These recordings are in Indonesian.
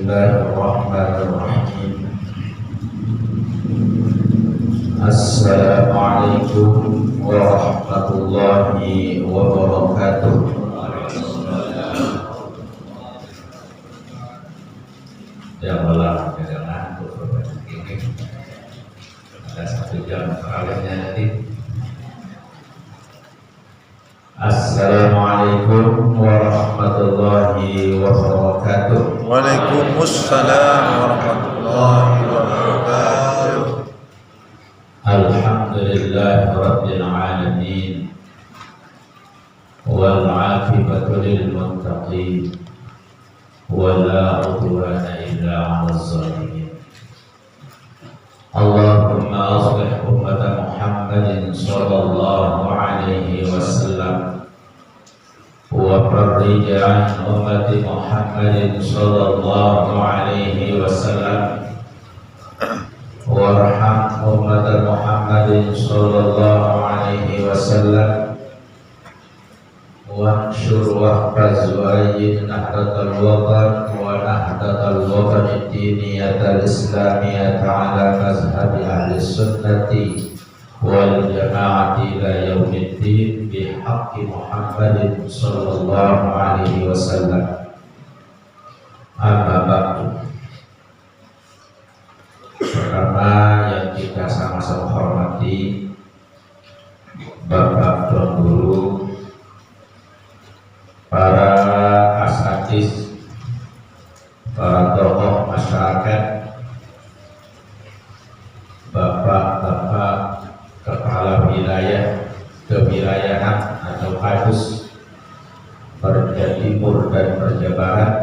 Bismillahirrahmanirrahim. Assalamualaikum warahmatullahi wabarakatuh. Yang malam jangan ini ada 1 jam terawihnya nanti. Assalamualaikum warahmatullahi wabarakatuh. Waalaikumsalam warahmatullahi wabarakatuh. Alhamdulillah rabbil alamin wal 'aqibatu lil muttaqin wala 'udwana illa 'alal zalimin. Allahumma aslih ummata Muhammadin sallallahu alaihi wasallam wa farrij 'an ummati Muhammadin sallallahu alaihi wasallam warham ummata Muhammadin sallallahu alaihi wasallam wanshur wahfaz wa'ayyin nahdatal watan wa nahdatal watan ad-diniyatal islamiyata ala mazhabi ahli sunnati wal jama'ati ila yaumiddin bihaqqi Muhammadin sallallahu alaihi wasallam. Amma ba'du. Pertama yang kita sama-sama hormati Bapak Tuan Guru, para asatidz, para tokoh masyarakat, bapak-bapak kepala wilayah, kewilayahan atau kadus Perja Timur dan Perja Barat,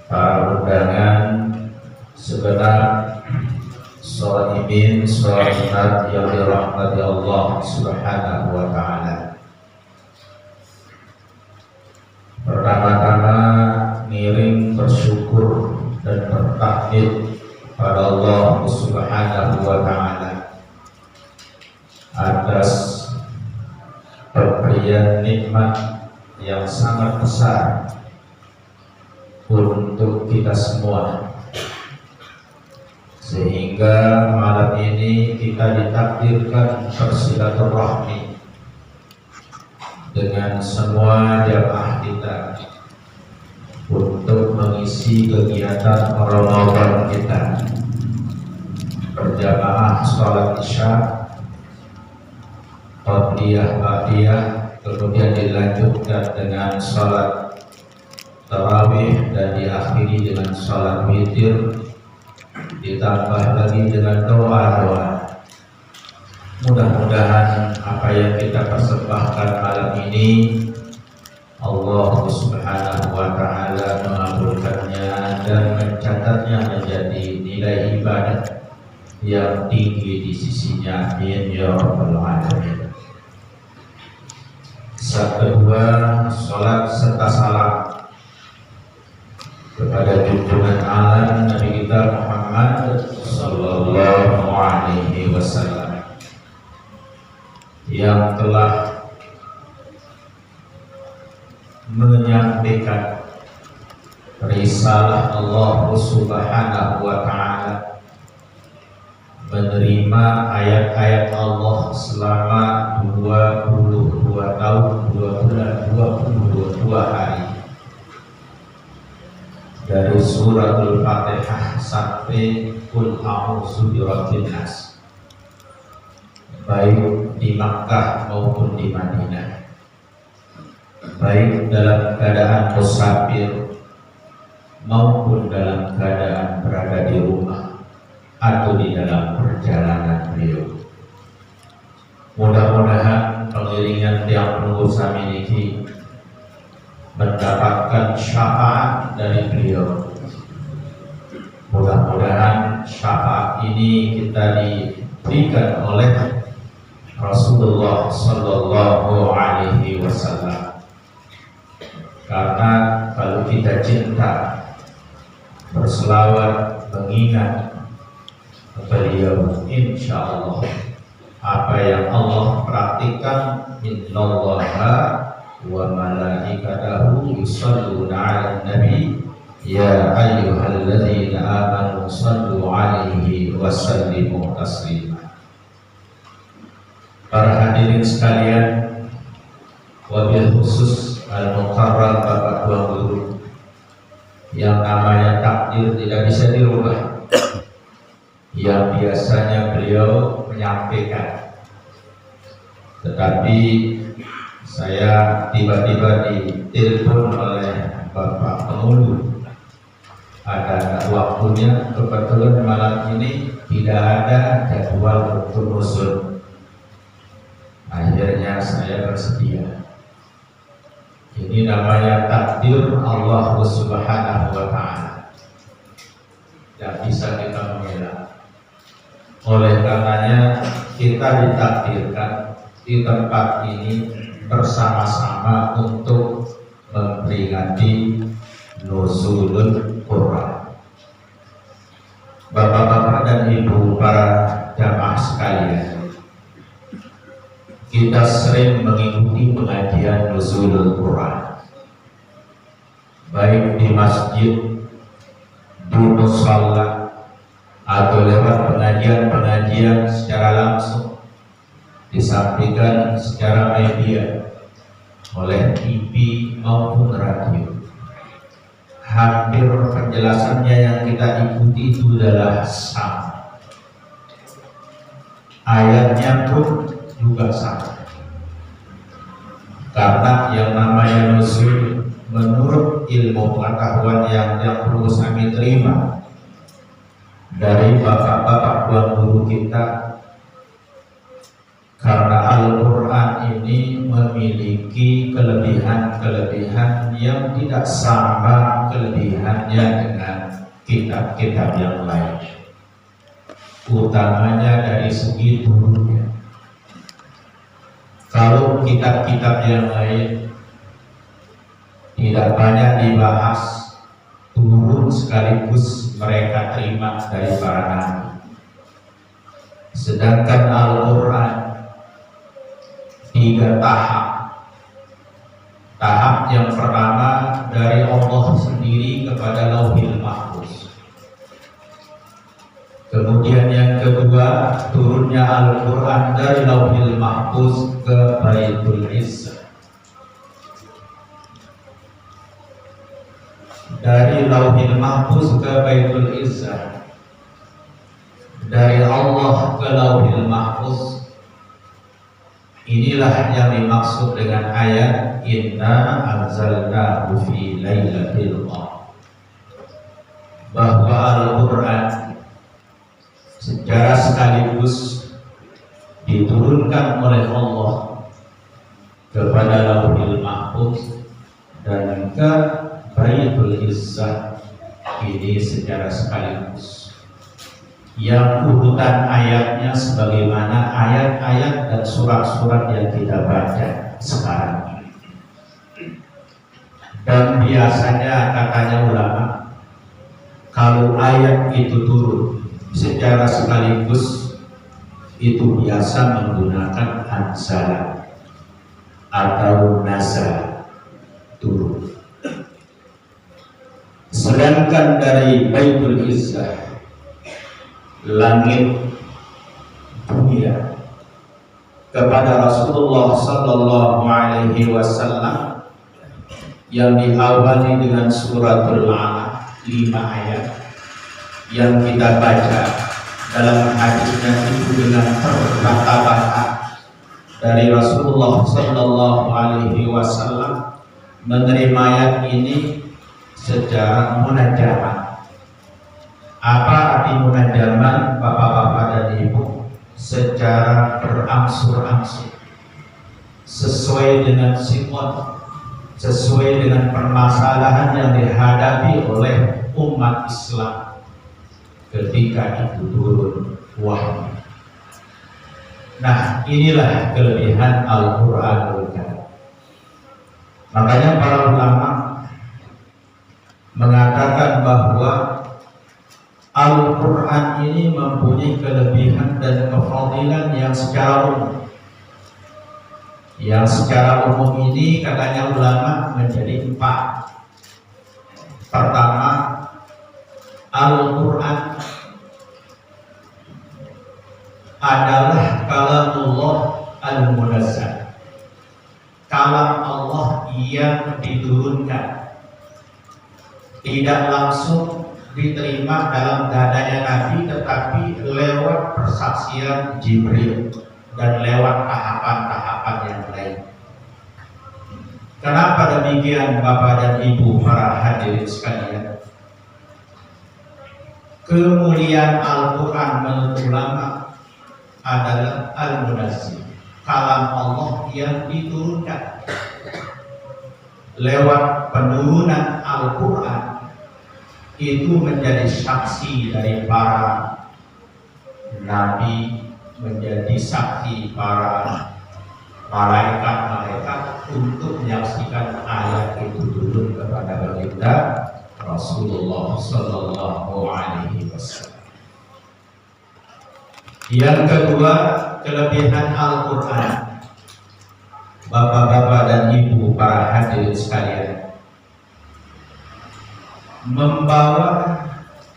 para undangan, segenap sholimin sholimat yang dirahmati Allah Subhanahu wa ta'ala. Pertama-tama ngiring bersyukur dan bertahmid pada Allah Subhanahu wa ta'ala atas pemberian nikmat yang sangat besar untuk kita semua, sehingga malam ini kita ditakdirkan bersilaturahmi dengan semua jamaah kita untuk mengisi kegiatan Ramadan kita, berjamaah sholat isya, qabliyah ba'diyah, kemudian dilanjutkan dengan sholat tarawih dan diakhiri dengan sholat witir, ditambah lagi dengan doa-doa. Mudah-mudahan apa yang kita persembahkan malam ini Allah Subhanahu wa ta'ala mengabulkannya dan mencatatnya menjadi nilai ibadah yang tinggi di sisinya. Amin ya rabbal alamin. Kedua, salat serta salam kepada junjungan alam Nabi kita Muhammad sallallahu alaihi wasallam yang telah menyampaikan risalah Allah Subhanahu wa ta'ala, menerima ayat-ayat Allah selama 22 tahun 2 bulan 22 hari, dari suratul Fatihah sampai Qul a'udzu birabbin nas, baik di Makkah maupun di Madinah, baik dalam keadaan musafir maupun dalam keadaan berada di rumah atau di dalam perjalanan beliau. Mudah-mudahan pengiringan yang pengusaha miliki mendapatkan syafaat dari beliau. Mudah-mudahan syafaat ini kita diberikan oleh Rasulullah sallallahu alaihi wasallam. Karena kalau kita cinta, berselawat, mengingat beliau, insya Allah apa yang Allah praktikkan, innallaha wa malaikatahu yusholluna 'alan nabi Ya ayyuhalladzina amanu sallu alaihi wa sallimu taslima. Para hadirin sekalian, wabil khusus al-muqarrar Bapak Tuan Guru yang namanya takdir tidak bisa dirubah, yang biasanya beliau menyampaikan, tetapi saya tiba-tiba ditelepon oleh Bapak Pengulu. Ada waktunya, kebetulan malam ini tidak ada jadwal untuk usul. Akhirnya saya bersedia. Ini namanya takdir Allah Subhanahu wa Ta'ala. Tidak bisa kita mengelak. Oleh karenanya kita ditakdirkan di tempat ini bersama-sama untuk memperingati nuzulul Quran. Bapak-bapak dan ibu para jamaah sekalian, kita sering mengikuti pengajian nuzulul Quran, baik di masjid, di musholla, atau lewat pengajian-pengajian secara langsung, disampaikan secara media oleh TV maupun radio. Hampir penjelasannya yang kita ikuti itu adalah sama. Ayatnya pun juga sama. Karena yang namanya nuzul menurut ilmu pengetahuan yang perlu kami terima dari bapak-bapak tuan guru kita, karena Al-Quran ini memiliki kelebihan-kelebihan yang tidak sama kelebihannya dengan kitab-kitab yang lain, utamanya dari segi turunnya. Kalau kitab-kitab yang lain tidak banyak dibahas, turun sekaligus mereka terima dari para nabi. Sedangkan Al-Quran 3 tahap. Tahap yang pertama dari Allah sendiri kepada Lauhil Mahfuz. Kemudian yang kedua, turunnya Al-Quran dari Lauhil Mahfuz ke Baitul Izzah. Dari Lauhil Mahfuz ke Baitul Izzah. Dari Allah ke Lauhil Mahfuz. Inilah yang dimaksud dengan ayat Inna anzalnahu fi lailatul qadar, bahwa Al-Quran secara sekaligus diturunkan oleh Allah kepada Lauhil Mahfuz dan ke Baitul Izzah, ini secara sekaligus. Yang urutan ayatnya sebagaimana ayat-ayat dan surat-surat yang kita baca sekarang ini. Dan biasanya katanya ulama, kalau ayat itu turun secara sekaligus, itu biasa menggunakan anzala atau nazala, turun. Sedangkan dari Baitul Izzah, langit dunia, kepada Rasulullah Sallallahu Alaihi Wasallam yang diawali dengan suratul Alaq 5 ayat yang kita baca dalam hadisnya itu dengan berbahasa dari Rasulullah Sallallahu Alaihi Wasallam, menerima ayat ini secara munajamah. Apa arti munajaman, bapak-bapak dan ibu? Secara berangsur-angsur, sesuai dengan sikon, sesuai dengan permasalahan yang dihadapi oleh umat Islam ketika itu turun wahyu. Nah, inilah kelebihan Al-Quranul Karim. Makanya para ulama mengatakan bahwa Al-Quran ini mempunyai kelebihan dan kefadilan yang secara umum. Yang secara umum ini katanya ulama menjadi 4. Pertama, Al-Quran adalah kalamullah al-munazzal, kalam Allah yang diturunkan, tidak langsung diterima dalam dadanya Nabi, tetapi lewat persaksian Jibril dan lewat tahapan-tahapan yang lain. Kenapa demikian Bapak dan Ibu para hadirin sekalian? Kemuliaan Al-Quran menurut ulama adalah Al-Munazzil, kalam Allah yang diturunkan. Lewat penurunan Al-Quran itu menjadi saksi dari para nabi, menjadi saksi para malaikat-malaikat untuk menyaksikan ayat itu turun kepada baginda Rasulullah Sallallahu Alaihi Wasallam. Yang kedua, kelebihan Al-Quran, Bapak-bapak dan Ibu para hadirin sekalian, membawa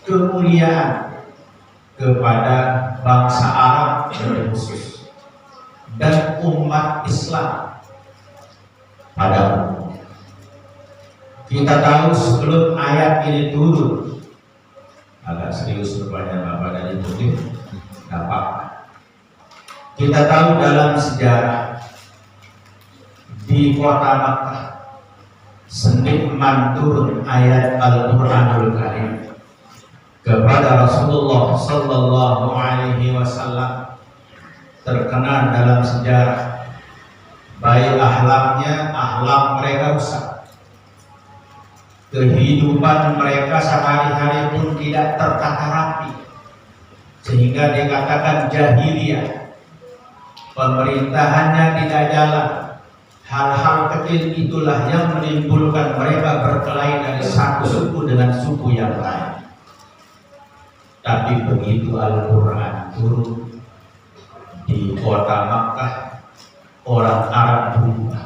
kemuliaan kepada bangsa Arab khusus dan umat Islam pada umumnya. Kita tahu sebelum ayat ini turun, agak serius rupanya Bapak dan Ibu, tidak apa-apa. Kita tahu dalam sejarah di kota Makkah senikmat turun ayat Al-Quranul Karim kepada Rasulullah Sallallahu Alaihi Wasallam, terkenal dalam sejarah baik akhlaknya, akhlak mereka rusak, kehidupan mereka sehari-hari pun tidak tertata rapi, sehingga dikatakan jahiliyah. Pemerintahannya tidak jalan. Hal-hal kecil itulah yang menimbulkan mereka berkelahi dari satu suku dengan suku yang lain. Tapi begitu Al-Quran turun di kota Makkah, orang Arab berubah.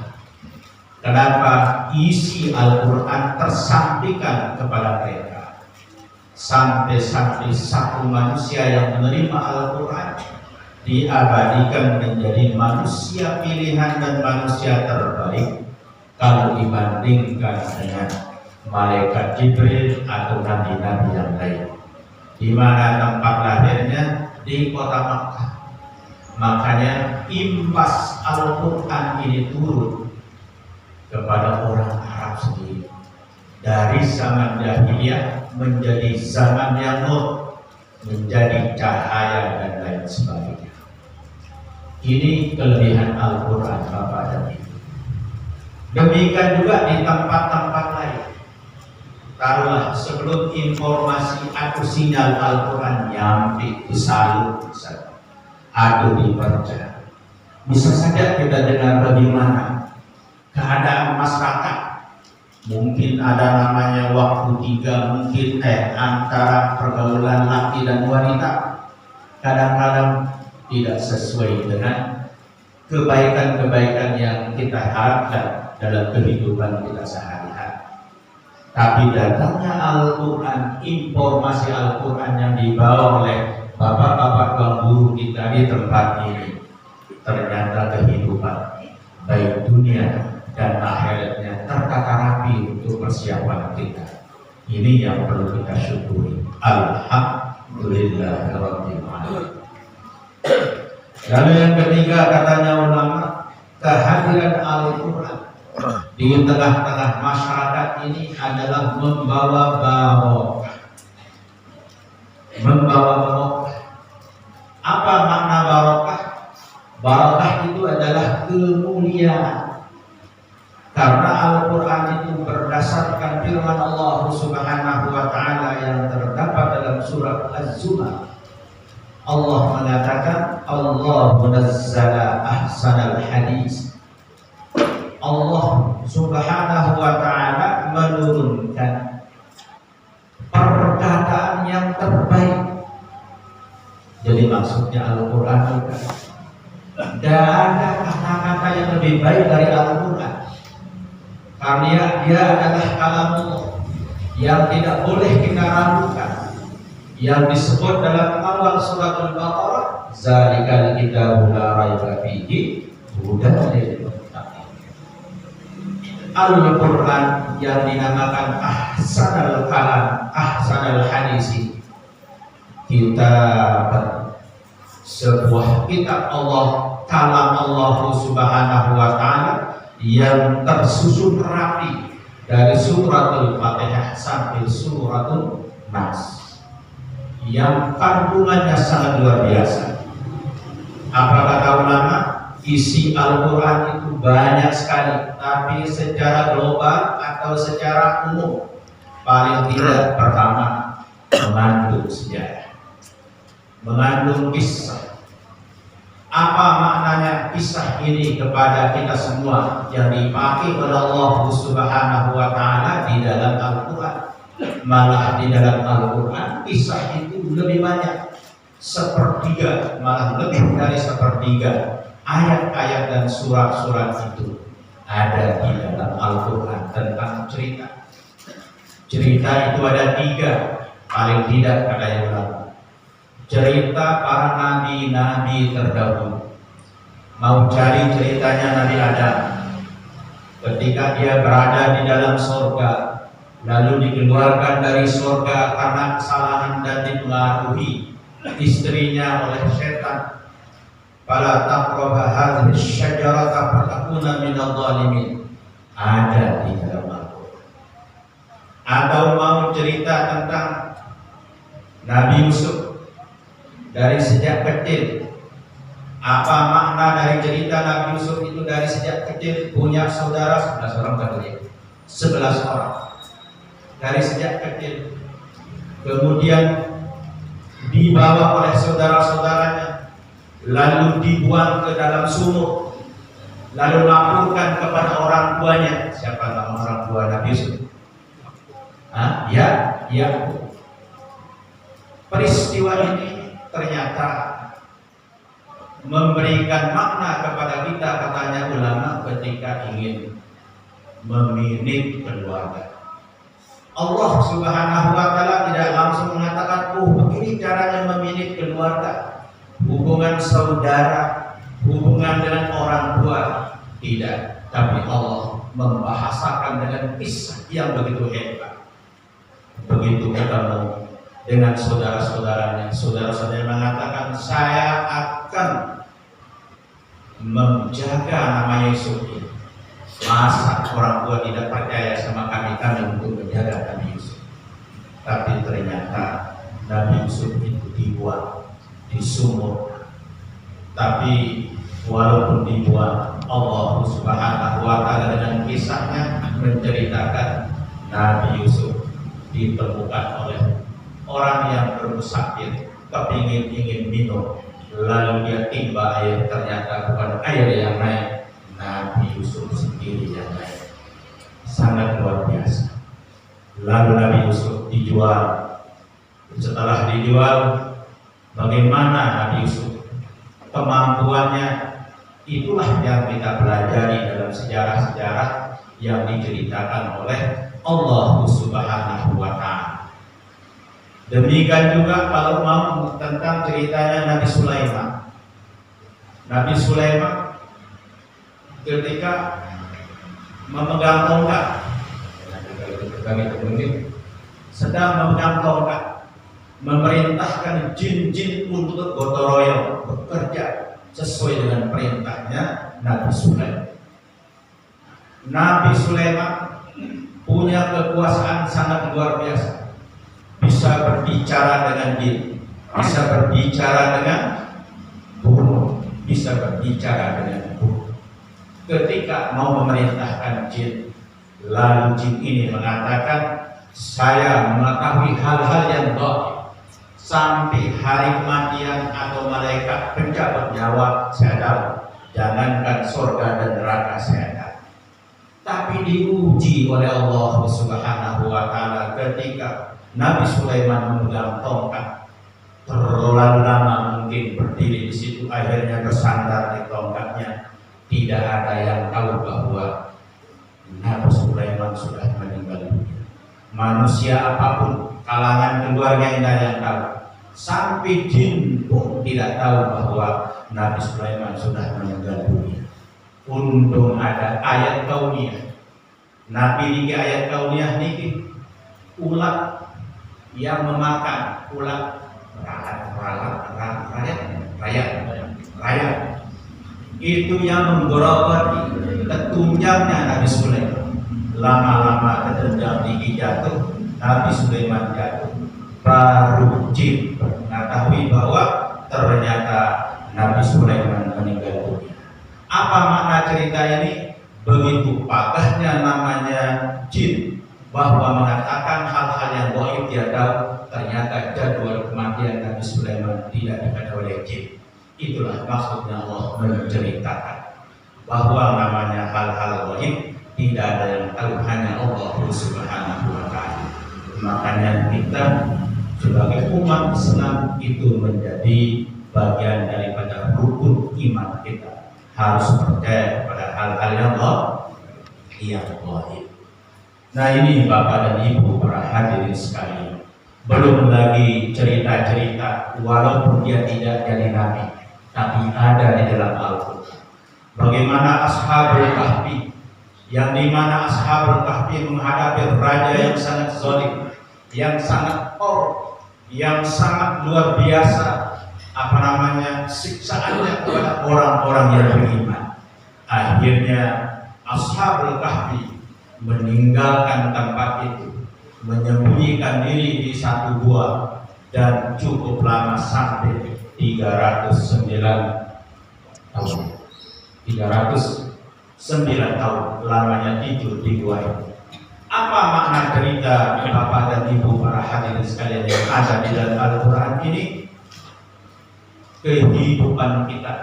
Kenapa? Isi Al-Quran tersampaikan kepada mereka. Sampai-sampai satu manusia yang menerima Al-Quran diabadikan menjadi manusia pilihan dan manusia terbaik kalau dibandingkan dengan malaikat Jibril atau nabi-nabi yang lain. Di mana tempat lahirnya? Di kota Makkah. Makanya impas Al-Quran ini turun kepada orang Arab sendiri, dari zaman jahiliyah menjadi zaman yang nur, menjadi cahaya dan lain sebagainya. Ini kelebihan Al-Quran Bapak dan Ibu. Demikian juga di tempat-tempat lain. Taruhlah sebelum informasi atau sinyal Al-Quran nyampe di salur atau dibaca, bisa saja kita dengar bagaimana keadaan masyarakat. Mungkin ada namanya waktu tiga, mungkin antara pergaulan laki dan wanita kadang-kadang tidak sesuai dengan kebaikan-kebaikan yang kita harapkan dalam kehidupan kita sehari-hari. Tapi datangnya Al-Quran, informasi Al-Quran yang dibawa oleh bapak-bapak guru kita di tempat ini, ternyata kehidupan baik dunia dan akhiratnya tertata rapi untuk persiapan kita. Ini yang perlu kita syukuri. Alhamdulillahirabbil alamin. Lalu yang ketiga, katanya ulama, kehadiran Al-Quran di tengah-tengah masyarakat ini adalah membawa barokah. Membawa barokah. Apa makna barokah? Barokah itu adalah kemuliaan. Karena Al-Quran itu berdasarkan firman Allah Subhanahu wa Ta'ala yang terdapat dalam surat Az-Zumar. Allah mengatakan, Allah munazzala ahsanal hadis. Allah Subhanahu wa Ta'ala menurunkan perkataan yang terbaik. Jadi maksudnya Al-Quran itu tidak ada kata-kata yang lebih baik dari Al-Quran, karena dia adalah kalamullah yang tidak boleh kita ragukan, yang disebut dalam awal surat Al-Baqarah, zalikal kitabu la raiba fihi hudan lil muttaqin. Al-Quran yang dinamakan ahsanul kalam, ahsanul hadisi, kitab, sebuah kitab Allah, kalam Allah Subhanahu wa taala yang tersusun rapi dari suratul Fatihah sampai suratul Nas, yang kandungannya sangat luar biasa. Apa kata ulama? Isi Al-Quran itu banyak sekali, tapi secara global atau secara umum paling tidak pertama mengandung sejarah, mengandung kisah. Apa maknanya kisah ini kepada kita semua yang dipakai oleh Allah Subhanahu wa taala di dalam Al-Quran? Malah di dalam Al-Quran kisah itu lebih banyak, sepertiga, malah lebih dari sepertiga ayat-ayat dan surat-surat itu ada di dalam Al-Quran tentang cerita. Cerita itu ada 3 paling tidak kata yang ulama. Cerita para nabi-nabi terdahulu. Mau cari ceritanya Nabi Adam ketika dia berada di dalam surga, lalu dikeluarkan dari surga karena kesalahan dan dipengaruhi istrinya oleh setan. Fala taqrabu hadhihi syajarata fatakuna minadh dhalimin. Ada di dalam Al-Quran. Atau mau cerita tentang Nabi Yusuf dari sejak kecil. Apa makna dari cerita Nabi Yusuf itu? Dari sejak kecil punya saudara 11 orang katanya. 11 orang. Dari sejak kecil. Kemudian dibawa oleh saudara-saudaranya, lalu dibuang ke dalam sumur, lalu laporkan kepada orang tuanya. Siapa nama orang tua Nabi Yusuf? Ya. Peristiwa ini ternyata memberikan makna kepada kita, katanya ulama, ketika ingin meminit keluarga. Allah Subhanahu wa taala tidak langsung mengatakan, begini caranya meminit keluarga, hubungan saudara, hubungan dengan orang tua. Tidak, tapi Allah membahasakan dengan kisah yang begitu hebat. Begitu ketemu dengan saudara-saudaranya, saudara-saudaranya mengatakan, saya akan menjaga nama Yusuf ini. Masa orang tua tidak percaya sama kami untuk menjaga Nabi Yusuf? Tapi ternyata Nabi Yusuf itu dibuang di sumur. Tapi walaupun dibuang, Allah Subhanahu wa taala dengan kisahnya menceritakan Nabi Yusuf ditemukan oleh orang yang bermusafir, ingin minum, lalu dia timba air, ternyata bukan air yang naik, Nabi Yusuf sendiri yang naik. Sangat luar biasa. Lalu Nabi Yusuf dijual. Setelah dijual, bagaimana Nabi Yusuf kemampuannya? Itulah yang kita pelajari dalam sejarah-sejarah yang diceritakan oleh Allah Subhanahu wa taala. Demikian juga kalau mau tentang ceritanya Nabi Sulaiman. Nabi Sulaiman ketika memegang tongkat, sedang memegang tongkat, memerintahkan jin-jin untuk gotong royong bekerja sesuai dengan perintahnya Nabi Sulaiman. Nabi Sulaiman punya kekuasaan sangat luar biasa. Bisa berbicara dengan jin, bisa berbicara dengan burung, bisa berbicara dengan burung. Ketika mau memerintahkan jin, lalu jin ini mengatakan, saya mengetahui hal-hal yang gaib, sampai hari kematian atau malaikat pencabut nyawa saya tahu, jangankan surga dan neraka saya tahu. Tapi diuji oleh Allah Subhanahu wa taala ketika Nabi Sulaiman memegang tongkat, terlalu lama mungkin berdiri di situ, akhirnya bersandar di tongkatnya. Tidak ada yang tahu bahwa Nabi Sulaiman sudah meninggal dunia. manusia apapun, kalangan keluarga yang tahu, sampai jin pun tidak tahu bahwa Nabi Sulaiman sudah meninggal dunia. Untung ada ayat kauniyah. Nabi niki ayat kauniyah niki ulat yang memakan ulat rakyat itu yang menggorokoti ketunjangnya Nabi Sulaiman. Lama-lama ketunjang niki jatuh, Nabi Sulaiman jatuh, baru jin mengetahui bahwa ternyata Nabi Sulaiman meninggal dunia. Apa makna cerita ini? Begitu pagahnya namanya jin, bahwa mengatakan hal-hal yang gaib dia tahu, ternyata jadwal kematian Nabi Sulaiman tidak diketahui oleh jin. Itulah maksudnya Allah menceritakan bahwa namanya hal-hal gaib tidak ada yang tahu, hanya Allah Subhanahu wa Ta'ala. Makanya kita sebagai umat Islam itu menjadi bagian daripada rukun iman kita, harus percaya pada hal-hal yang gaib. Nah ini Bapak dan Ibu para hadirin sekalian, belum lagi cerita-cerita walaupun dia tidak jadi nabi, tapi ada di dalam Al-Quran. Bagaimana Ashabul Kahfi, yang dimana Ashabul Kahfi menghadapi raja yang sangat zalim, yang sangat yang sangat luar biasa siksaannya kepada orang-orang yang beriman. Akhirnya Ashabul Kahfi meninggalkan tempat itu, menyembunyikan diri di satu gua, dan cukup lama sampai 309 tahun lamanya tidur di gua itu. Apa makna cerita Bapak dan Ibu para hadirin sekalian yang ada di dalam Al-Quran ini? Kehidupan kita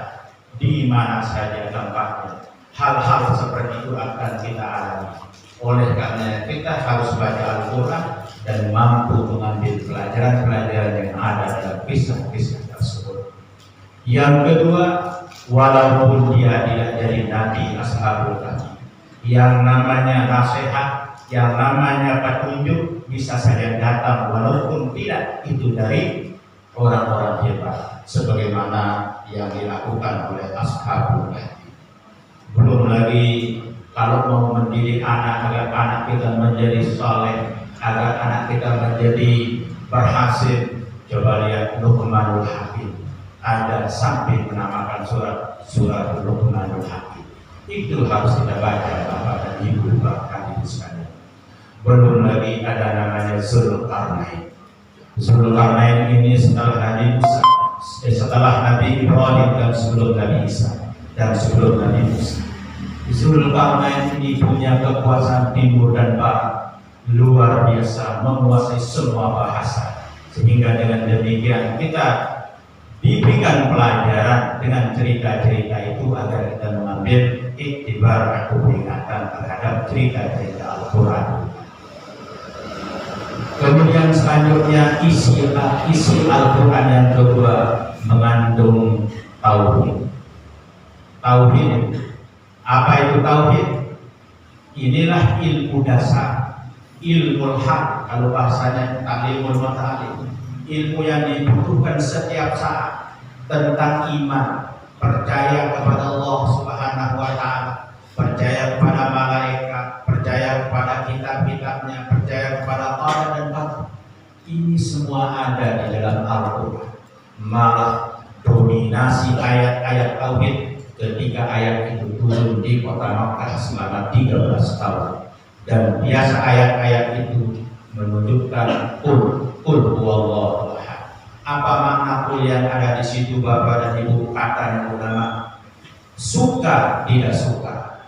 di mana saja tempatnya, hal-hal seperti itu akan kita alami. Oleh karena kita harus baca Al-Quran dan mampu mengambil pelajaran-pelajaran yang ada dalam kisah-kisah tersebut. Yang kedua, walaupun dia tidak jadi nabi Ashabul Kahfi, yang namanya nasihat, yang namanya petunjuk bisa saja datang walaupun tidak itu dari orang-orang hebat, sebagaimana yang dilakukan oleh Ashabul Kahfi. Belum lagi kalau mau mendidik anak agar anak kita menjadi saleh, agar anak kita menjadi berhasil, coba lihat Luqmanul Hakim, ada sampai menamakan surat Luqmanul Hakim. Itu harus kita baca Bapak dan Ibu hadirin sekalian. Belum lagi ada namanya Zulkarnain. Zulkarnain ini setelah Nabi Musa, setelah Nabi Ibrahim dan sebelum Nabi Isa dan sebelum Nabi Musa. Zulkarnain ini punya kekuasaan timur dan barat, luar biasa, menguasai semua bahasa, sehingga dengan demikian kita diberikan pelajaran dengan cerita-cerita itu agar kita mengambil iktibar atau peringatan terhadap cerita-cerita Al-Quran. Kemudian selanjutnya isi Al-Quran yang kedua mengandung tauhid. Tauhid, apa itu tauhid? Inilah ilmu dasar, ilmu hak, kalau bahasanya ta'limul muta'alim, ilmu yang dibutuhkan setiap saat tentang iman, percaya kepada Allah Subhanahu wa Ta'ala, percaya kepada malaikat, percaya kepada kitab-kitabnya, percaya kepada Allah dan Qadar. Ini semua ada di dalam Al-Quran. Malah dominasi ayat-ayat tauhid ketika ayat itu turun di kota Makkah selama 13 tahun. Dan biasa ayat-ayat itu menunjukkan qul huwallahu ahad. Apa makna qul yang ada di situ Bapak dan Ibu? Katanya ulama, suka tidak suka,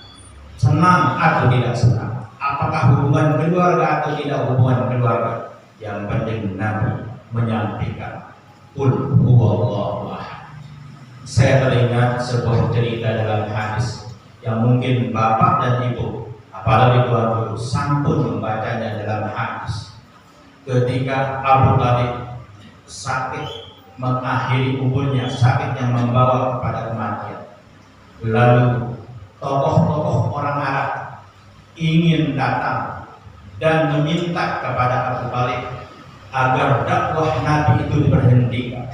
senang atau tidak senang, apakah hubungan keluarga atau tidak hubungan keluarga, yang penting Nabi menyampaikan qul huwallahu ahad. Saya teringat sebuah cerita dalam hadis yang mungkin Bapak dan Ibu, apalagi Tuan Guru, sampun membacanya dalam hadis. Ketika Abu Talib sakit, mengakhiri umurnya, sakit yang membawa kepada kematian, lalu tokoh-tokoh orang Arab ingin datang dan meminta kepada Abu Thalib agar dakwah Nabi itu diberhentikan,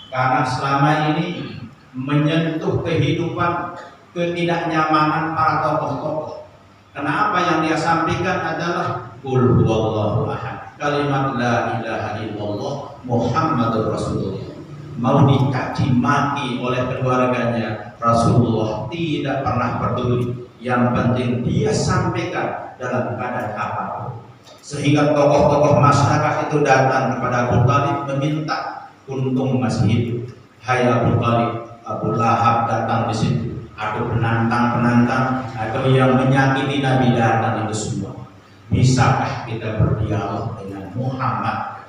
karena selama ini menyentuh kehidupan ketidaknyamanan para tokoh-tokoh. Karena apa yang dia sampaikan adalah qul huwallahu ahad, kalimat la ilaha illallah Muhammadur Rasulullah. Mau dicaci maki oleh keluarganya, Rasulullah tidak pernah peduli. Yang penting dia sampaikan dalam keadaan apapun. Sehingga tokoh-tokoh masyarakat itu datang kepada Abu Thalib meminta, untung masih hidup. Hai Abu Thalib, Abu Lahab datang di situ. Ada penantang-penantang atau yang menyakiti Nabi datang, itu semua. Bisakah kita berdialog dengan Muhammad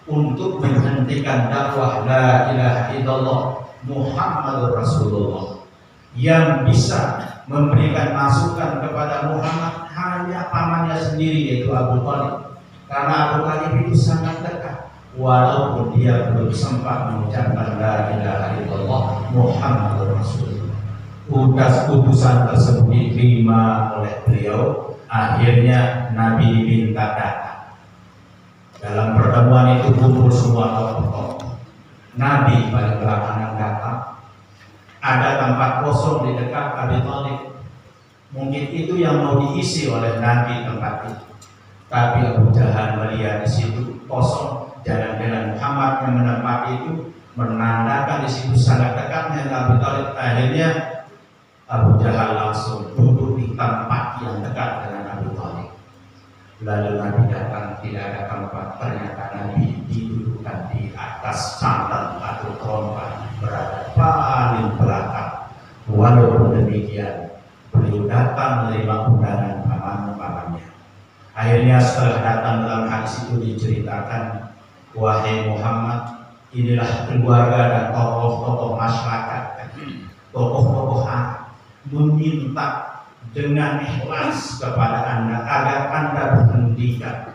untuk menghentikan dakwah la ilaha illallah Muhammadur Rasulullah? Yang bisa memberikan masukan kepada Muhammad hanya pamannya sendiri, yaitu Abu Thalib. Karena Abu Thalib itu sangat dekat, walaupun dia belum sempat mengucapkan la ilaha illallah Muhammadur Rasulullah. Utusan tersebut diterima oleh beliau. Akhirnya Nabi diminta datang. Dalam pertemuan itu kumpul semua tokoh-tokoh. Nabi paling belakangan datang. Ada tempat kosong di dekat Abi Thalib. Mungkin itu yang mau diisi oleh Nabi tempat itu. Tapi Abu Jahal melihat di situ kosong, jangan-jangan Muhammad yang menempati itu, menandakan di situ sangat dekatnya Abi Thalib. Akhirnya Abu Jahal langsung duduk di tempat yang dekat dengan Abi Thalib. Lalu Nabi datang, tidak ada tempat. Ternyata Nabi didudukkan di atas santan atau trompa, berada paling belakang. Walaupun demikian, beliau datang menerima undangan paman-pamannya. Akhirnya setelah datang, dalam hadis itu diceritakan, wahai Muhammad, inilah keluarga dan tokoh-tokoh masyarakat, tokoh-tokoh meminta dengan ikhlas kepada Anda agar Anda berhentikan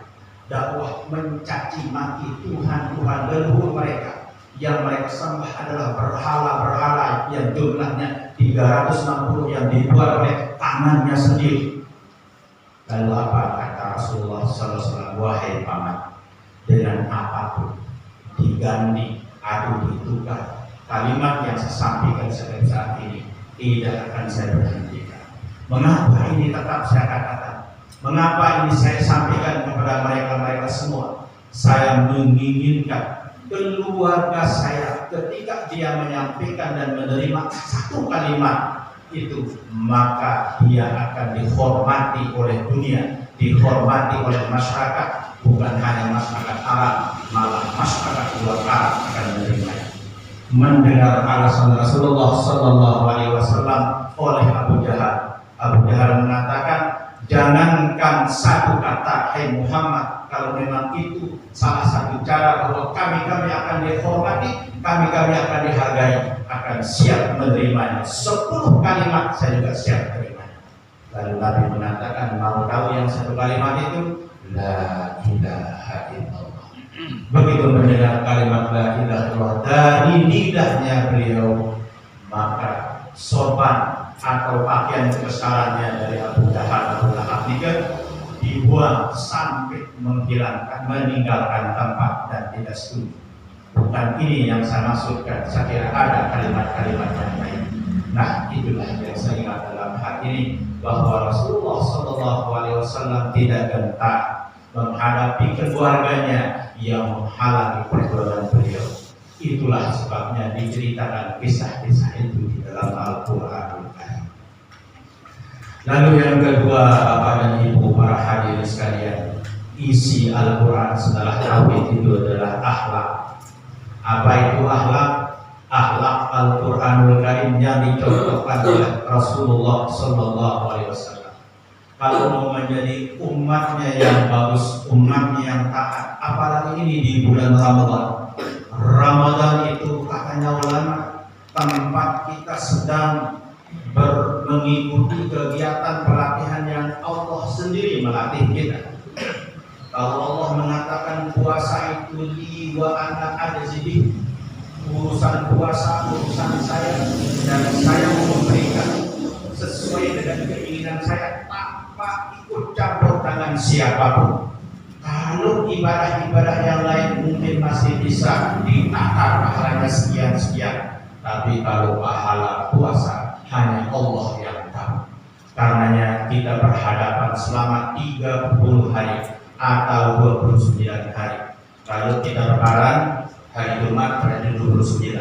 dakwah mencaci maki Tuhan-Tuhan leluhur mereka. Yang mereka sembah adalah berhala-berhala yang jumlahnya 360 yang dibuat oleh tangannya sendiri. Lalu apa kata Rasulullah SAW? Wahai paman, dengan apapun diganti atau ditukar kalimat yang saya sampaikan saat ini tidak akan saya berhentikan. Mengapa ini tetap saya katakan? Mengapa ini saya sampaikan kepada mereka semua? Saya menginginkan keluarga saya ketika dia menyampaikan dan menerima satu kalimat itu, maka dia akan dihormati oleh dunia, dihormati oleh masyarakat, bukan hanya masyarakat Arab, malah masyarakat luar Arab akan menerimanya. Mendengar alasan Rasulullah Sallallahu Alaihi Wasallam oleh Abu Jahal, Abu Jahal mengatakan, jangankan satu kata, hai Muhammad, kalau memang itu salah satu cara bahwa kami akan dihormati, kami akan dihargai, akan siap menerimanya. 10 kalimat saya juga siap menerimanya. Lalu Nabi mengatakan, mau tahu yang satu kalimat itu? La ilaha illallah. Begitu mendengar kalimat la ilaha illallah dari lidahnya beliau, maka sorban atau pakaian kebesarannya dari Abu Jahal, Abu Lahab dibuang sampai meninggalkan tempat dan tidak setuju. Bukan ini yang saya maksudkan, saya kira ada kalimat-kalimat yang lain. Nah, itulah yang saya ingat dalam hal ini, bahwa Rasulullah SAW tidak gentar menghadapi keluarganya yang menghalangi perjuangan beliau. Itulah sebabnya diceritakan kisah-kisah itu di dalam Al-Quran. Lalu yang kedua, Bapak dan Ibu para hadirin sekalian, isi Al-Quran setelah tauhid itu adalah akhlak. Apa itu akhlak? Akhlak Al-Quranul Karim yang dicontohkan oleh Rasulullah Sallallahu Alaihi Wasallam. Kalau mau menjadi umatnya yang bagus, umatnya yang taat, apalagi ini di bulan Ramadan. Ramadan itu katanya ulama tempat kita sedang mengikuti kegiatan pelatihan yang Allah sendiri melatih kita. Kalau Allah mengatakan puasa itu li wa ana ajzi, urusan puasa urusan saya, dan saya memberikan sesuai dengan keinginan saya tanpa ikut campur tangan siapapun. Kalau ibadah-ibadah yang lain mungkin masih bisa ditata pahalanya sekian-sekian, tapi kalau pahala puasa hanya Allah yang tahu. Karenanya kita berhadapan selama 30 hari atau 29 hari. Kalau kita lebaran hari Jumat berarti 29.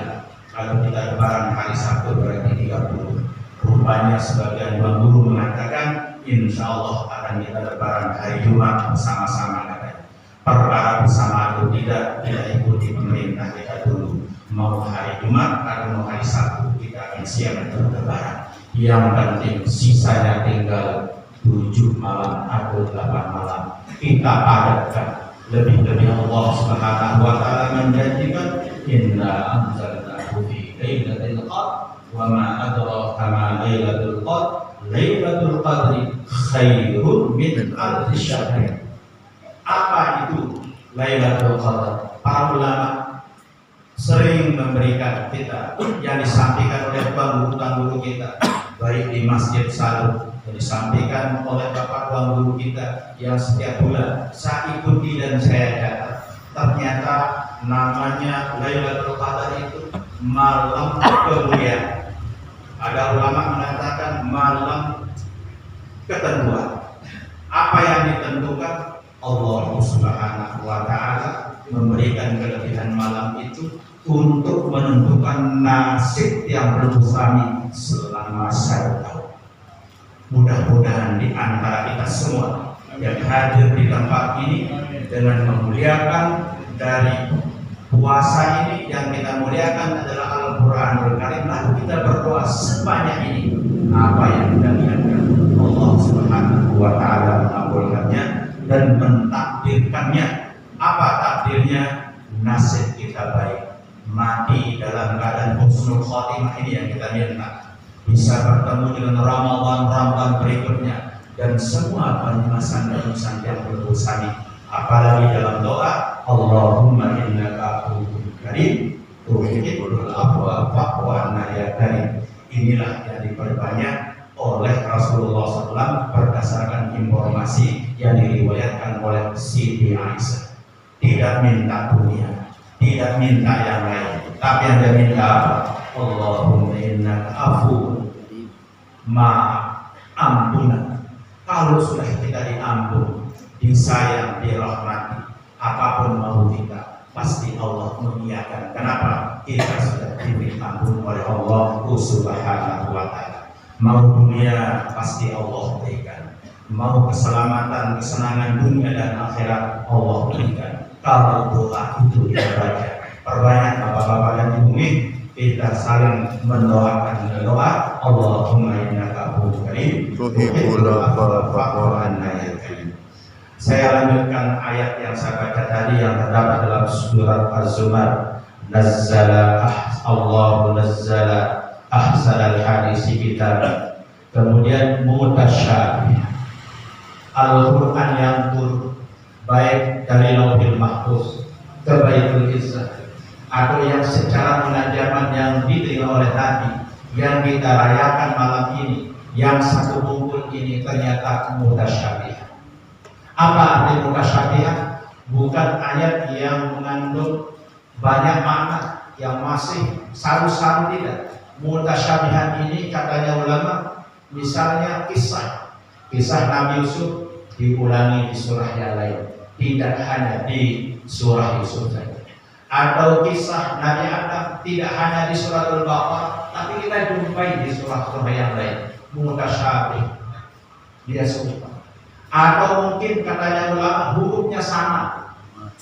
Kalau kita lebaran hari Sabtu berarti 30. Rupanya sebagian guru mengatakan insya Allah akan kita lebaran hari Jumat bersama-sama katanya. Perkara bersama atau tidak ikuti pemerintah kita dulu. Mau hari Jumat atau mau hari Sabtu kita akan siap untuk lebaran. Yang penting sisanya tinggal 7 malam atau 8 malam. Kita padatkan. Lebih-lebih Allah Subhanahu wa taala menjanjikan inna anzalnahu fi lailatul qadr wa ma adraka ma lailatul qadr lailatul qadri khairun min alfi syahr. Apa itu Lailatul Qadar? Para ulama sering memberikan kita yang disampaikan oleh guru kita, baik di Masjid Salud yang disampaikan oleh Bapak guru kita yang setiap bulan saya ikuti dan saya catat. Ternyata namanya Lailatul Qadar itu malam kemuliaan. Ada ulama mengatakan malam ketentuan. Apa yang ditentukan? Allah Subhanahu wa taala memberikan kelebihan malam itu untuk menentukan nasib yang berbusani selama 1 tahun. Mudah-mudahan di antara kita semua yang hadir di tempat ini dengan memuliakan dari puasa ini, yang kita muliakan adalah Al-Qur'anul Karim, lalu kita berdoa sebanyak ini. Apa yang kita niatkan Allah Subhanahu wa taala mengabulkannya dan mentakdirkannya. Apa takdirnya? Nasib kita baik, mati dalam keadaan husnul khotimah. Ini yang kita minta, bisa bertemu dengan Ramadan berikutnya dan semua penimasan-penimasan yang berbusani. Apalagi dalam doa, Allahumma innaka afuwwun karim tuhibbul afwa fa'fu anna ya karim. Inilah yang diperbanyak oleh Rasulullah SAW berdasarkan informasi yang diriwayatkan oleh Siti Aisyah. Tidak minta dunia, tidak minta yang lain, tapi yang dia minta apa? Allahumma innaka afuwwun, maaf, ampunan. Kalau sudah kita diampun, disayang, dirahmati, apapun mau kita, pasti Allah mengiyakan. Kenapa? Kita sudah diberi ampun oleh Allah Subhanahu wa taala. Mau dunia pasti Allah berikan, mau keselamatan, kesenangan dunia dan akhirat Allah berikan. Kalau doa itu kita baca, perbanyak bapak-bapak dan ibu, kita saling mendoakan doa Allahumma innaka afuwwun karim tuhibbul afwa fa'fu anna ya karim. Saya lanjutkan ayat yang saya baca tadi yang terdapat dalam surat Az-Zumar. Allahu nazzala ahsanal hadisi kitab. Kemudian mutasyabih, Al-Quran yang turun baik dari Lauhil Mahfuz ke Baitul Izzah atau yang secara munajaman yang diterima oleh Nabi yang kita rayakan malam ini, yang satu kumpul ini ternyata mutasyabih. Apa arti mutasyabih? Bukan ayat yang mengandung banyak makna yang masih saru-saru, tidak. Mutasyabihan ini katanya ulama, misalnya kisah Nabi Yusuf diulangi di surah yang lain, tidak hanya di surah Yusuf saja. Atau kisah Nabi Adam tidak hanya di surah Al-Baqarah, tapi kita jumpai di surah-surah yang lain. Mutasyabih, dia serupa. Atau mungkin katanya ulama hurufnya sama.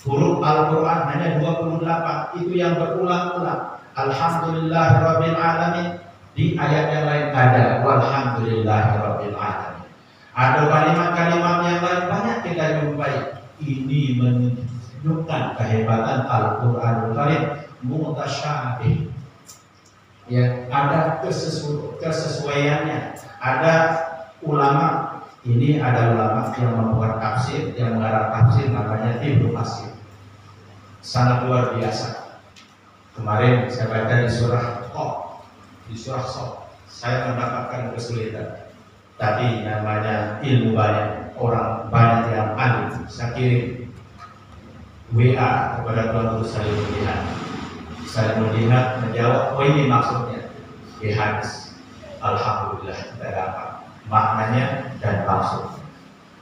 Huruf Al-Quran hanya 28, itu yang berulang-ulang. Alhamdulillahirabbil alamin, di ayat yang lain ada walhamdulillahirabbil alamin. Ada kalimat-kalimat yang lain banyak kita jumpai. Ini menunjukkan kehebatan Al-Qur'anul Karim mutasyabih. Ya, ada kesesuaiannya. Ada ulama, ini ada ulama yang membuat tafsir, yang mengarang tafsir namanya Ibnu Katsir. Sangat luar biasa. Kemarin saya baca di surah Qaf, di surah Shad, saya mendapatkan kesulitan. Tapi namanya ilmu banyak. orang banyak yang alim. Saya kirim WA kepada Tuan Guru Salimuddin. Salimuddin menjawab, oh ini maksudnya di hadis. Alhamdulillah kita dapat maknanya dan maksud.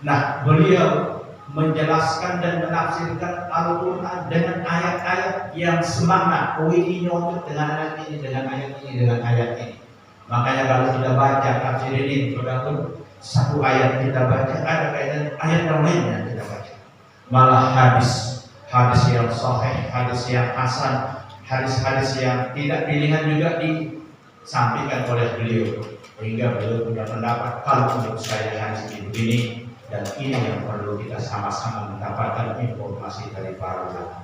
Nah, beliau menjelaskan dan menafsirkan Al-Quran dengan ayat-ayat yang semakna. Oh ini nyocok dengan ayat ini, dengan ayat ini, dengan ayat ini. Makanya kalau kita baca tafsir ini, saudara, satu ayat kita baca, ada kaitan ayat yang lainnya kita baca. Malah hadis yang sahih, hadis yang hasan, hadis-hadis yang tidak dilihat juga disampaikan oleh beliau. Sehingga beliau punya pendapat, kalau menurut saya hadis ini begini, dan ini yang perlu kita sama-sama mendapatkan informasi dari para ulama.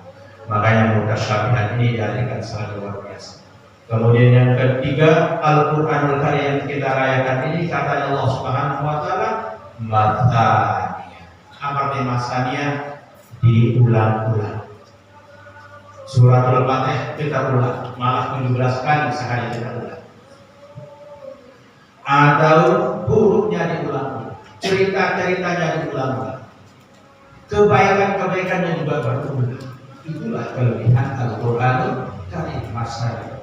Makanya mutasyabihat ini diartikan sangat luar biasa. Kemudian yang ketiga, Al-Quranul Karim yang kita rayakan ini kata Allah Subhanahu wa taala mathaniyah. Apa arti mathaniyah? Diulang-ulang. Suratul Fatihah kita ulang, malah 17 kali sehari kita ulang. Atau hurufnya diulang-ulang, cerita-ceritanya diulang-ulang, kebaikan-kebaikannya juga berulang. Itulah kelebihan Al-Quranul Karim mathaniyah.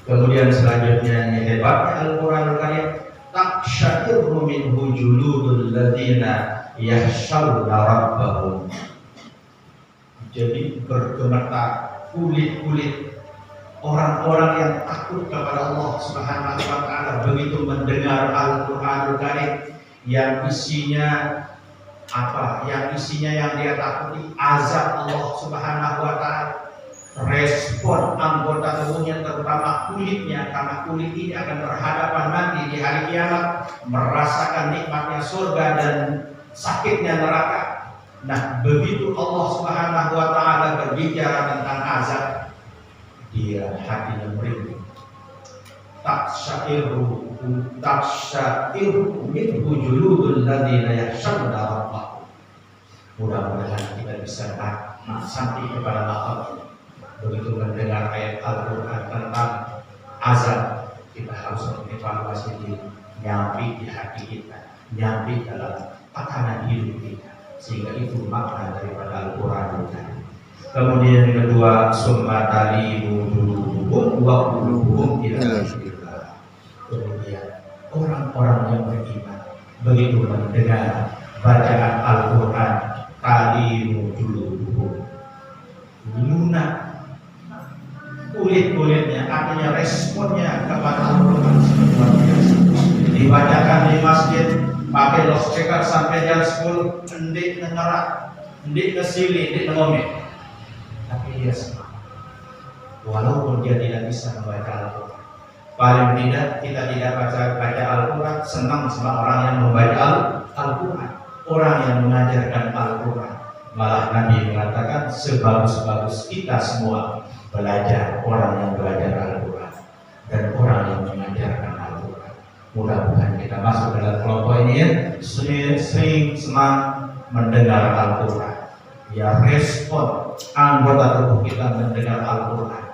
Kemudian selanjutnya yang hebatnya Al-Quranul Karim, taqsha'iru minhu juludul ladzina yakhshawna rabbahum. Jadi bergemetar kulit-kulit orang-orang yang takut kepada Allah Subhanahu wa taala begitu mendengar Al-Quranul Karim yang isinya apa? Yang isinya yang dia takuti azab Allah Subhanahu wa taala. Respon anggota tubuhnya terutama kulitnya, karena kulit ini akan berhadapan nanti di hari kiamat, merasakan nikmatnya surga dan sakitnya neraka. Nah, begitu Allah Subhanahu wa taala berbicara tentang azab, dia hatinya merinding. Taqsha'iru minhu juludul ladzina yakhshawna rabbahum. Mudah-mudahan kita bisa sampai kepada maqam ini. Begitu mendengar ayat Al-Quran tentang azab, kita harus mengevaluasi diri, nyampi di hati kita, nyampi dalam tatanan hidup kita, sehingga itu makna daripada Al-Quran. Kemudian yang kedua, summa talibuhum wa qulubuhum ila dzikrillah. Kemudian orang-orang yang beriman begitu mendengar bacaan Al-Quran, talibuhum lunak kulit-kulitnya, artinya responnya kepada Al-Quran luar biasa. Dibacakan di masjid pakai loudspeaker sampai jam 10, endik nengerak, endik kesili, endik ngomel, tapi dia semangat walaupun dia tidak bisa membaca Al-Quran. Paling tidak kita tidak baca Al-Quran, senang sama orang yang membaca Al-Quran, orang yang mengajarkan Al-Quran. Malah Nabi mengatakan sebagus-bagus kita semua belajar orang yang belajar Al-Quran dan orang yang mengajarkan Al-Quran. Mudah-mudahan kita masuk dalam kelompok ini ya, sering senang mendengar Al-Quran. Ya, respon anggota tubuh kita mendengar Al-Quran.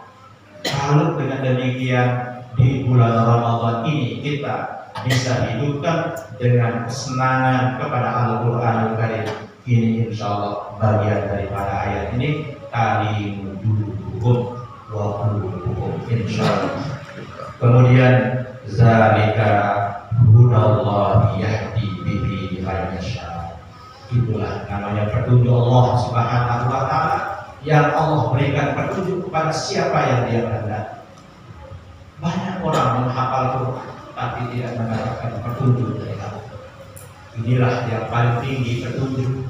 Kalau dengan demikian di bulan Ramadan ini kita bisa hidupkan dengan kesenangan kepada Al-Quran Al-Karim. Ini insya Allah bagian daripada ayat ini, talibuhum wa qulubuhum insyaallah. Kemudian zalika hudallahi yahdi bihi man yasha. Itulah namanya petunjuk Allah Subhanahu wa taala, yang Allah berikan petunjuk kepada siapa yang Dia kehendaki. Banyak orang menghafal Quran tapi tidak mendapatkan petunjuk dari Allah. Inilah yang paling tinggi petunjuk.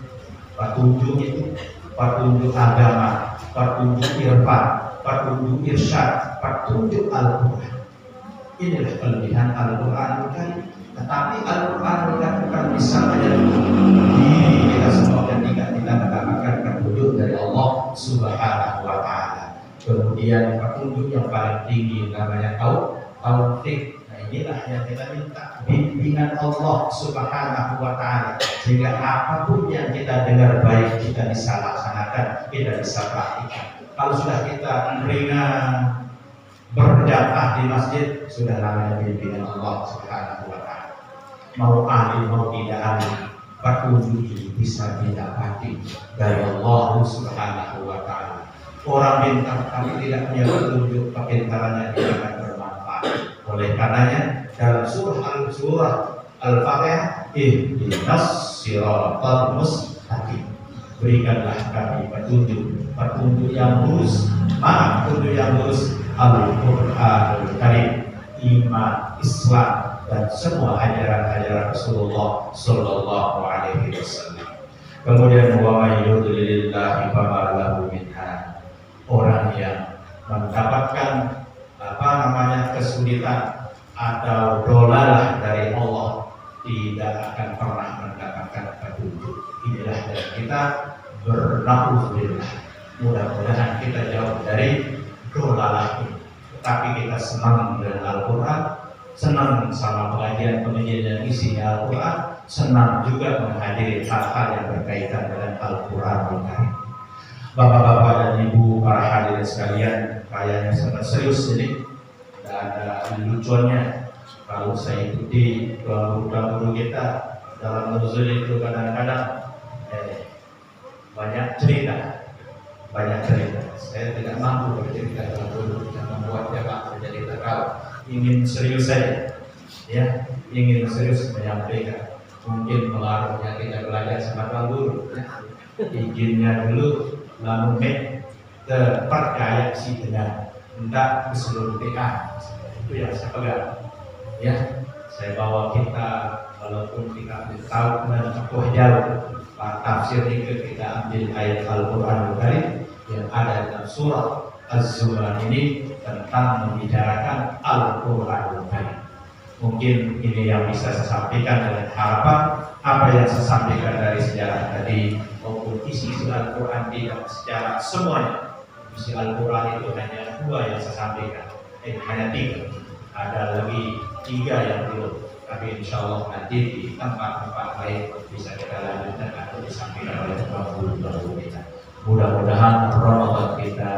Petunjuk itu petunjuk agama, petunjuk irfan, petunjuk irsyad, petunjuk Al-Quran. Inilah kelebihan Al-Quran. Tetapi Al-Quran bukan bisa menyentuh diri kita semua ketika kita mendapatkan petunjuk dari Allah Subhanahu wa taala. Kemudian petunjuk yang paling tinggi namanya taufik. Inilah yang kita minta, bimbingan Allah Subhanahu wa taala, sehingga apapun yang kita dengar baik kita bisa laksanakan, kita bisa praktikkan. Kalau sudah kita meringan berjamaah di masjid, sudah namanya bimbingan Allah Subhanahu wa taala. Mau ahli mau tidak ahli, petunjuk ini bisa didapati dari Allah Subhanahu wa Ta'ala. Orang pintar tapi tidak punya petunjuk, kepintarannya tidak akan bermanfaat. Oleh karenanya dalam surah Al-Fatihah, ihdinas siratal mustaqim, berikanlah kami petunjuk yang lurus. Mana petunjuk yang lurus? Al-Qur'anul Karim, iman, Islam, dan semua ajaran-ajaran Rasulullah Sallallahu Alaihi Wasallam. Kemudian wa may yudlilillahi fama lahu min had, orang yang mendapatkan kesulitan atau dolalah dari Allah tidak akan pernah mendapatkan petunjuk. Inilah yang kita bernauzubillah. Mudah-mudahan kita jauh dari dolalah ini. Tetapi kita senang dengan Al-Quran, senang sama pengajian yang isinya Al-Quran, senang juga menghadiri hal-hal yang berkaitan dengan Al-Quran. Bapak-bapak dan ibu para hadirin sekalian, kayaknya sangat serius ini. Tidak ada lucunya. Kalau saya ikuti guru kita dalam nuzul itu kadang-kadang banyak cerita. Saya tidak mampu bercerita dalam nuzul dan membuat jamaah menjadi terkawal. Ingin serius saja, ya, ingin serius menyampaikan. Mungkin pengaruhnya kita belajar sama Tuan Guru. Izinnya dulu, lalu terpercaya sih dengan hendak ke seluruh TK. Itu yang saya pegang. Ya, saya bawa kita walaupun kita tahu dan tokoh jauh. Tafsir ini kita ambil ayat Al-Quran yang ada dalam surah Az-Zumar ini tentang membicarakan Al-Quran. Mungkin ini yang bisa saya sampaikan dengan harapan apa yang saya sampaikan dari sejarah tadi maupun isi Al-Quran tidak secara semuanya. Isi Al-Quran itu hanya 2 yang saya sampaikan, hanya 3. Ada lagi 3 yang belum, tapi insya Allah nanti di tempat-tempat lain bisa kita lanjutkan atau disampaikan oleh guru kita. Mudah-mudahan Ramadan kita,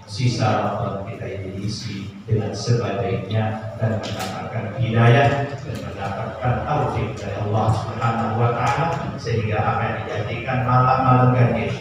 sisa Ramadan kita ini diisi dengan sebaiknya dan mendapatkan hidayah dan mendapatkan taufik dari Allah Subhanahu wa Ta'ala, sehingga apa yang dijadikan malam-malam ganjil,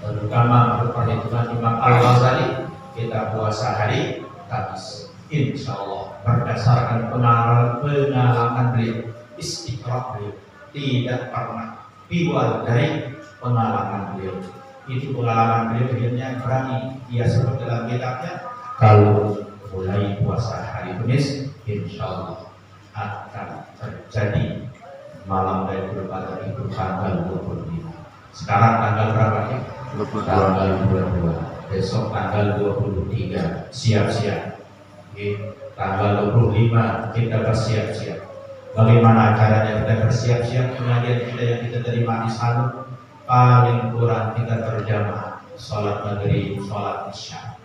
terutama menurut perhitungan Imam Al-Ghazali, kita puasa hari Kamis. Insya Allah berdasarkan pengalaman beliau, istiqrah beliau, tidak pernah keluar dari pengalaman beliau. Itu pengalaman beliau, akhirnya berani dia sebut dalam kitabnya, kalau mulai puasa hari Kamis, insya Allah akan terjadi malam Lailatul Qadar itu tanggal 25. Sekarang tanggal berapa ya? 22. Tanggal 22. Besok tanggal 23. Siap-siap. Tanggal 25 kita bersiap-siap. Bagaimana caranya kita bersiap-siap? Pengajian kita yang kita terima di sana paling kurang kita berjamaah sholat maghrib, sholat isya,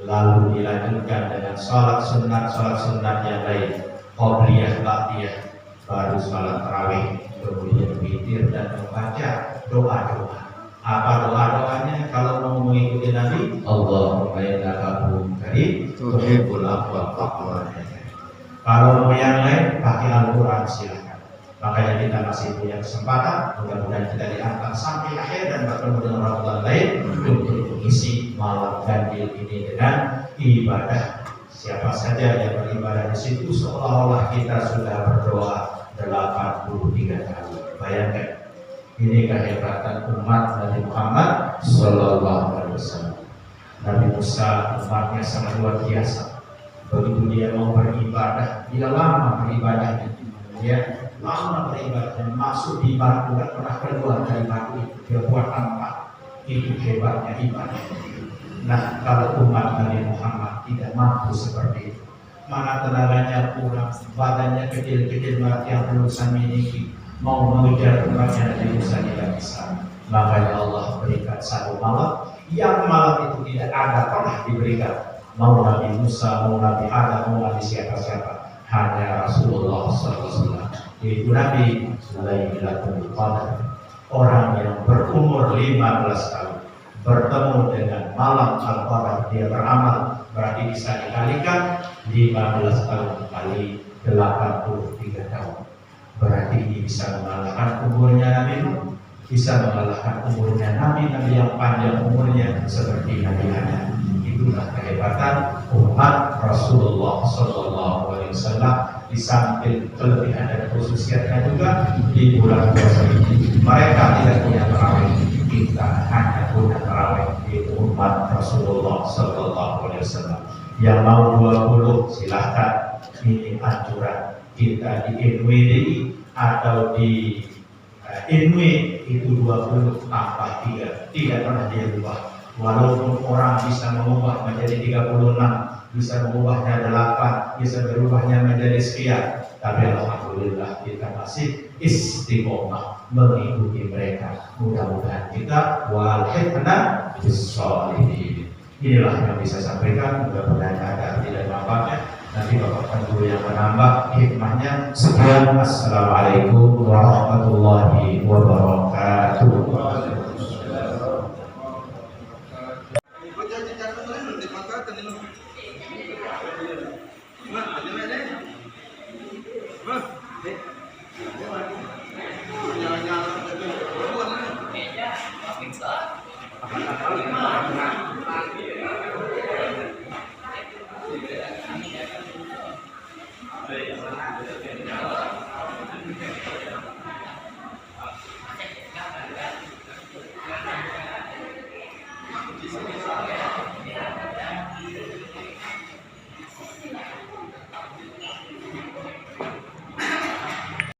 lalu dilanjutkan dengan sholat sunat yang lain, qobliyah, ba'diyah, baru sholat tarawih, kemudian witir dan membaca doa-doa. Apa doa-doanya? Kalau mau mengikuti Nabi, Allahumma innaka afuwwun karim tuhibbul afwa fa'fu anni. Kalau mau yang lain, pakai Al-Quran silakan. Makanya kita masih punya kesempatan, mudah-mudahan kita diangkat sampai akhir dan bertemu dengan Ramadan lain untuk mengisi malam ganjil ini dengan ibadah. Siapa saja yang beribadah di situ seolah-olah kita sudah berdoa 83 kali. Bayangkan. Ini kehebatan umat Nabi Muhammad Sallallahu Alaihi Wasallam. Nabi Musa umatnya sangat luar biasa. Begitu dia mau beribadah, dia lama beribadahnya. Dia lama beribadahnya, masuk di batu, tidak pernah keluar dari batu itu. Dia buat tempat. Itu hebatnya ibadah. Nah, kalau umat Nabi Muhammad tidak mampu seperti itu, mana tenaganya kurang, badannya kecil-kecil yang belum saya miliki, mau mengejar umatnya Nabi Musa tidak bisa. Makanya Allah berikan satu malam yang malam itu tidak ada pernah diberikan. Mau Nabi Musa, mau Nabi Adam, mau Nabi siapa-siapa, hanya Rasulullah SAW. Yaitu Nabi Lailatul Qadar, orang yang berumur 15 tahun bertemu dengan malam Al-Qadar, dia beramal, berarti bisa dikalikan 15 tahun kali 83 tahun. berarti ini bisa mengalahkan umurnya Nabi Nuh, bisa mengalahkan umurnya Nabi-Nabi yang panjang umurnya seperti Nabi Adam. Itulah kehebatan umat Rasulullah SAW. Di samping kelebihan dan khususiyatnya juga di bulan puasa ini mereka tidak punya tarawih, kita hanya punya tarawih di umat Rasulullah SAW. Yang mau 20 silahkan, ini anjuran kita di NWDI atau di NW itu 20 tambah 3, tidak pernah dirubah. Walaupun orang bisa mengubah menjadi 36, bisa mengubahnya 8, bisa berubahnya menjadi sekian, tapi alhamdulillah kita masih istiqomah mengikuti mereka. Mudah-mudahan kita walhidna bis-sholihin. Inilah yang bisa sampaikan. Mudah-mudahan ada tidak manfaatnya. Nanti Bapak Guru yang menambah hikmahnya. Sekian, assalamualaikum warahmatullahi wabarakatuh. Jangan